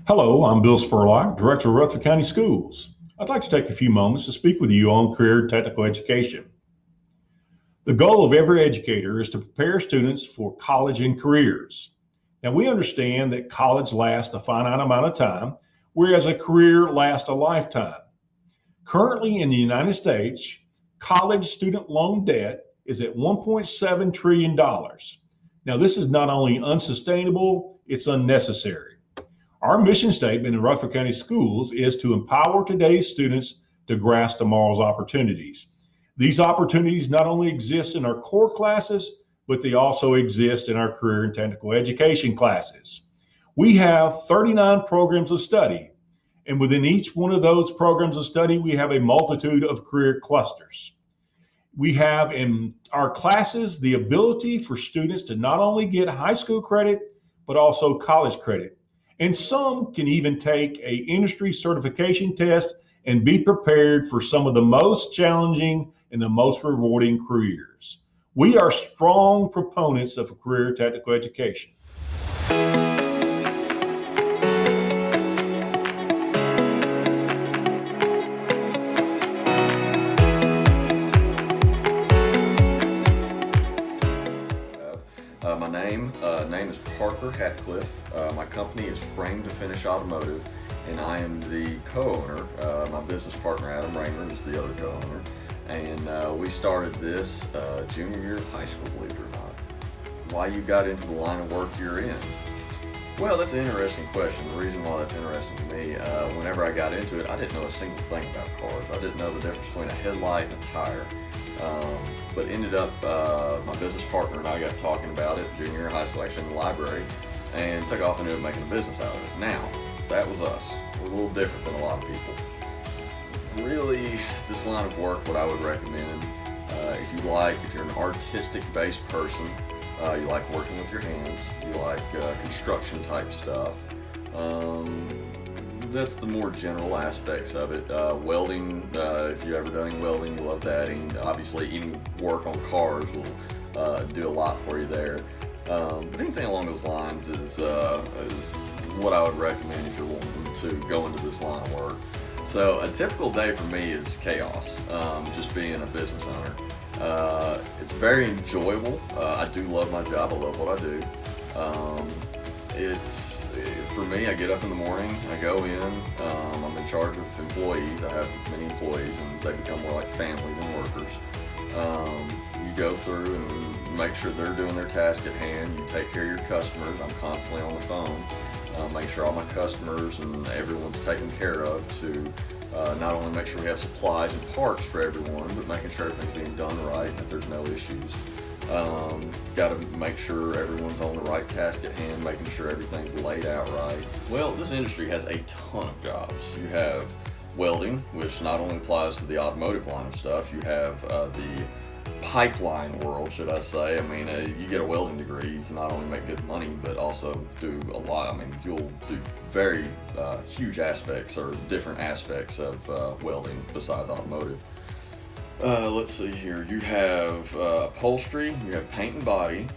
Hello, I'm Bill Spurlock, Director of Rutherford County Schools. I'd like to take a few moments to speak with you on career and technical education. The goal of every educator is to prepare students for college and careers. Now, we understand that college lasts a finite amount of time, whereas a career lasts a lifetime. Currently in the United States, college student loan debt is at $1.7 trillion. Now, this is not only unsustainable, it's unnecessary. Our mission statement in Rutherford County Schools is to empower today's students to grasp tomorrow's opportunities. These opportunities not only exist in our core classes, but they also exist in our career and technical education classes. We have 39 programs of study, and within each one of those programs of study, we have a multitude of career clusters. We have in our classes the ability for students to not only get high school credit, but also college credit. And some can even take a industry certification test and be prepared for some of the most challenging and the most rewarding careers. We are strong proponents of career technical education. My name is Parker Hatcliffe. My company is Frame to Finish Automotive, and I am the co-owner. My business partner Adam Raymer is the other co-owner, and we started this junior year of high school, believe it or not. Why you got into the line of work you're in? Well, that's an interesting question. The reason why that's interesting to me, whenever I got into it, I didn't know a single thing about cars. I didn't know the difference between a headlight and a tire. But ended up, my business partner and I got talking about it junior year of high school, actually in the library, and took off and ended up making a business out of it. Now, that was us. We're a little different than a lot of people. Really, this line of work, what I would recommend, if you're an artistic-based person, you like working with your hands, you like construction type stuff, that's the more general aspects of it. Welding, if you've ever done any welding, you love that. And obviously any work on cars will do a lot for you there. But anything along those lines is what I would recommend if you're wanting to go into this line of work. So a typical day for me is chaos, just being a business owner. It's very enjoyable. I do love my job. I love what I do. For me, I get up in the morning, I go in, I'm in charge of employees. I have many employees and they become more like family than workers. You go through and make sure they're doing their task at hand. You take care of your customers. I'm constantly on the phone. Make sure all my customers and everyone's taken care of to not only make sure we have supplies and parts for everyone, but making sure everything's being done right and that there's no issues. Got to make sure everyone's on the right task at hand, making sure everything's laid out right. Well, this industry has a ton of jobs. You have welding, which not only applies to the automotive line of stuff, you have the pipeline world, should I say. I mean, you get a welding degree, you can not only make good money, but also do a lot. I mean, you'll do very huge aspects or different aspects of welding besides automotive. Let's see here. You have upholstery, you have paint and body,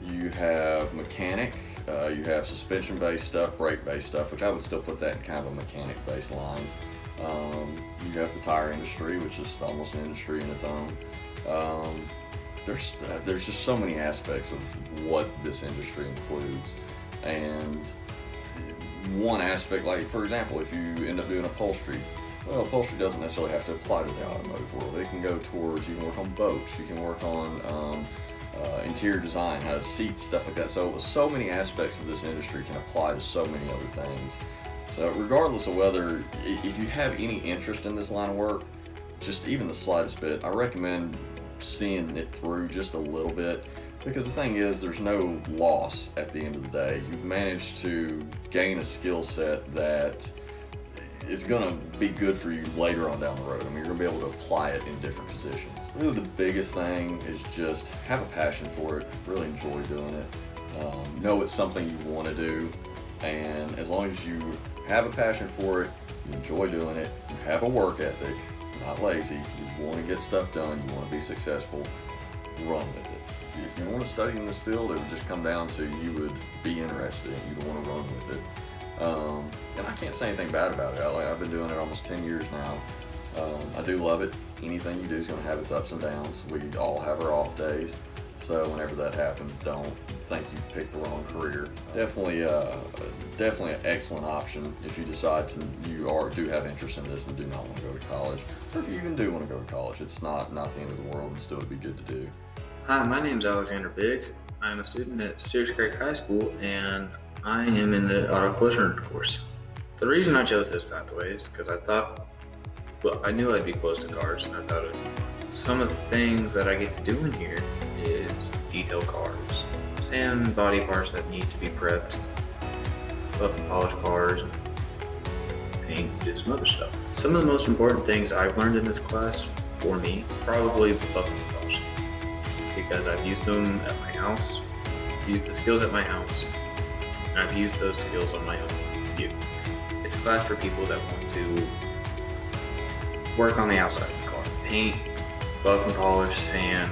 you have mechanic, you have suspension-based stuff, brake-based stuff, which I would still put that in kind of a mechanic-based line. You have the tire industry, which is almost an industry in its own. There's just so many aspects of what this industry includes, and one aspect, like for example, if you end up doing upholstery. Well, upholstery doesn't necessarily have to apply to the automotive world. It can go towards, you can work on boats, you can work on interior design, how seats, stuff like that. So many aspects of this industry can apply to so many other things. So regardless of whether, if you have any interest in this line of work, just even the slightest bit, I recommend seeing it through just a little bit. Because the thing is, there's no loss at the end of the day. You've managed to gain a skill set that is going to be good for you later on down the road. I mean, you're going to be able to apply it in different positions. Really, the biggest thing is just have a passion for it, really enjoy doing it, know it's something you want to do, and as long as you have a passion for it, you enjoy doing it, you have a work ethic, not lazy, you want to get stuff done, you want to be successful, run with it. If you want to study in this field, it would just come down to you would be interested in it, you'd want to run with it. And I can't say anything bad about it. I've been doing it almost 10 years now. I do love it. Anything you do is going to have its ups and downs. We all have our off days. So whenever that happens, don't think you've picked the wrong career. Definitely an excellent option if you decide do have interest in this and do not want to go to college. Or if you even do want to go to college, it's not the end of the world and still would be good to do. Hi, my name is Alexander Biggs. I'm a student at Steers Creek High School, and I am in the auto collision course. The reason I chose this pathway is because I knew I'd be close to cars, and I thought some of the things that I get to do in here is detail cars, sand body parts that need to be prepped, buff and polish cars, and paint, do some other stuff. Some of the most important things I've learned in this class, for me, probably buff and polish, because I've used them at my house, used the skills at my house, and I've used those skills on my own view. It's a class for people that want to work on the outside of the car, paint, buff and polish, sand,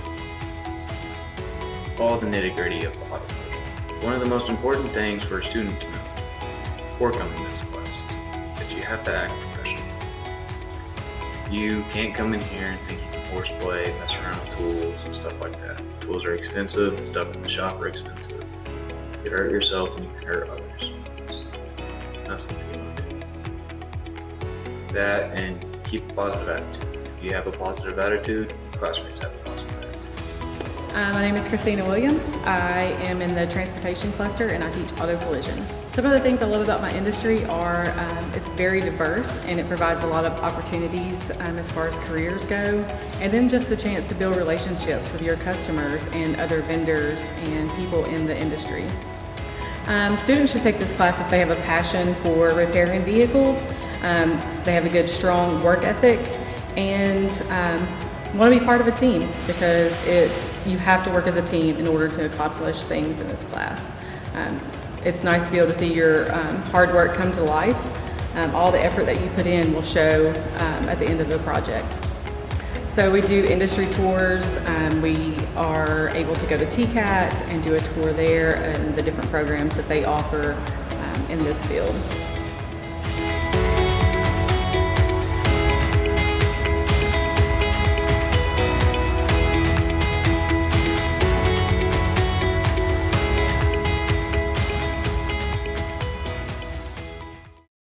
all the nitty-gritty of auto collision. One of the most important things for a student to know before coming to this class is that you have to act professional. You can't come in here and think you can horseplay, mess around with tools and stuff like that. Tools are expensive, the stuff in the shop are expensive. You can hurt yourself and you can hurt others. It's not something you want to do. That, and keep a positive attitude. If you have a positive attitude, classmates have a positive attitude. My name is Christina Williams. I am in the transportation cluster and I teach auto collision. Some of the things I love about my industry are it's very diverse and it provides a lot of opportunities as far as careers go, and then just the chance to build relationships with your customers and other vendors and people in the industry. Students should take this class if they have a passion for repairing vehicles, they have a good strong work ethic, and want to be part of a team, because you have to work as a team in order to accomplish things in this class. It's nice to be able to see your hard work come to life. All the effort that you put in will show at the end of the project. So we do industry tours. We are able to go to TCAT and do a tour there and the different programs that they offer in this field.